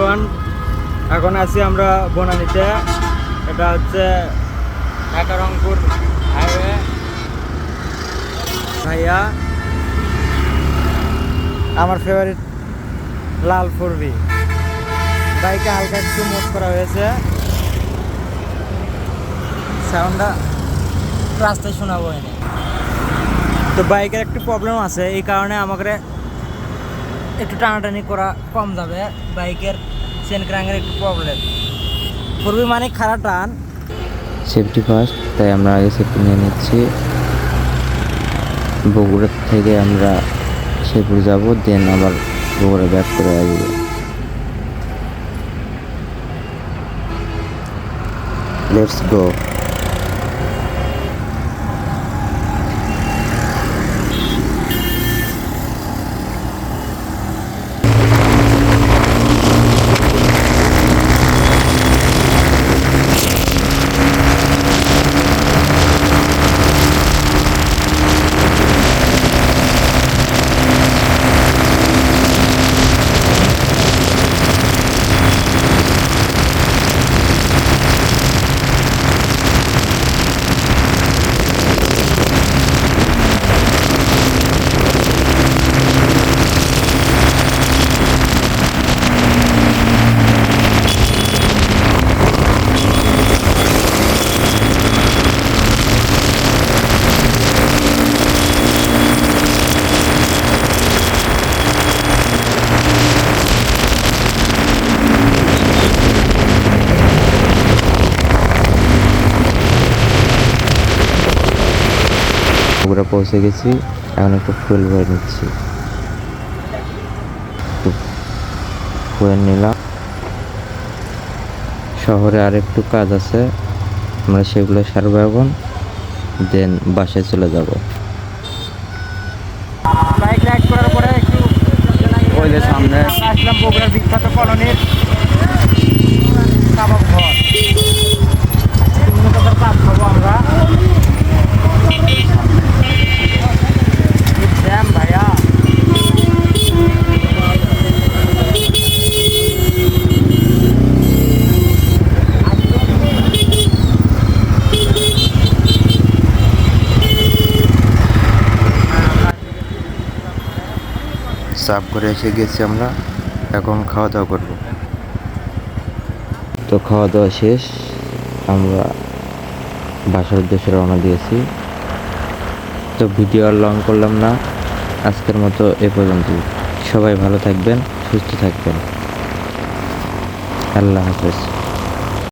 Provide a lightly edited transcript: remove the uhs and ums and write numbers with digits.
Everyone, এখন আছি আমরা বনানীতে। এটা হচ্ছে ঢাকা রংপুর হাইওয়ে। ভাইয়া আমার ফেভারিট লাল 4V বাইকে হালকা একটু মোড করা হয়েছে, সাউন্ডটা রাস্তায় শোনাবো এনে। তো বাইকের একটু প্রবলেম আছে, এই কারণে আমাকে একটু টানাটানি করা কম যাবে। বাইকের চেন ক্রাঙ্কের একটু প্রবলেম, 4V মানে খারাপ টান, সেফটি ফার্স্ট, তাই আমরা আগে সেফটি নিয়ে নিচ্ছি। বগুড়া থেকে আমরা শেরপুর যাব, দেন আবার বগুড়া ব্যাক করে আসবো। Let's go. বগুড়া পৌঁছে গেছি, এখন একটু ফুয়েল ভরে নিচ্ছি। ফুয়েল নিলাম। শহরে আর একটু কাজ আছে, আমরা সেগুলো সারবো এখন, দেন বাসায় চলে যাব। বাইক রাইড করার পরে একটু ওই যে সামনে আসলাম বগুড়ার বিখ্যাত কলোনির কাবাব ঘর। বিভিন্ন প্রকার কাজ খাবো আমরা। জ্যাম ভাইয়া, সাফ করে এসে গেছি আমরা, এখন খাওয়া দাওয়া করবো। তো খাওয়া দাওয়া শেষ, আমরা বাসার উদ্দেশ্যে রওনা দিয়েছি। তো ভিডিও আর লং করলাম না, আজকের মতো এ পর্যন্তই। সবাই ভালো থাকবেন, সুস্থ থাকবেন। আল্লাহ হাফেজ।